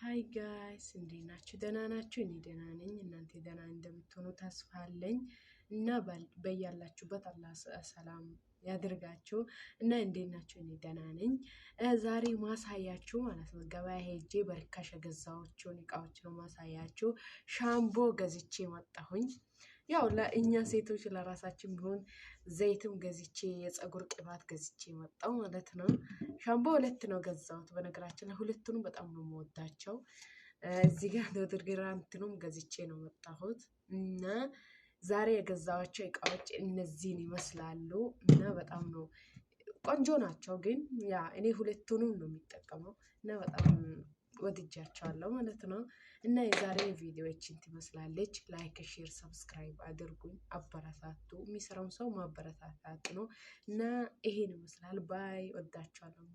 ሃይ ጋይስ እንዴት ናችሁ? ደህና ናችሁ? እኔ ደህና ነኝ። እናንተ ደህና እንደምትሆኑ ተስፋ አለኝ እና በያላችሁበት አላህ ሰላም ያድርጋችሁ እና እንዴት ናችሁ? እኔ ደህና ነኝ። ዛሬ ማሳያችሁ ማለት ነው ገበያ ሄጄ በርካሽ የገዛኋቸውን እቃዎች ነው ማሳያችሁ። ሻምቦ ገዝቼ መጣሁኝ። ያው ለእኛ ሴቶች ለራሳችን ቢሆን ዘይትም ገዝቼ የፀጉር ቅባት ገዝቼ መጣሁ ማለት ነው። ሻምቦ ሁለት ነው ገዛሁት። በነገራችን ላይ ሁለቱንም በጣም ነው የምወዳቸው። እዚህ ጋር ዶድራንትንም ገዝቼ ነው መጣሁት እና ዛሬ የገዛኋቸው እቃዎች እነዚህን ይመስላሉ እና በጣም ነው ቆንጆ ናቸው። ግን ያ እኔ ሁለቱንም ነው የሚጠቀመው እና በጣም ወድጃቸዋለሁ ማለት ነው። እና የዛሬ ቪዲዮ እቺን ትመስላለች። ላይክ፣ ሼር፣ ሰብስክራይብ አድርጉኝ፣ አበረታቱ። የሚሰራውን ሰው ማበረታታት ነው እና ይሄን ይመስላል። ባይ ወዳቸዋለሁ።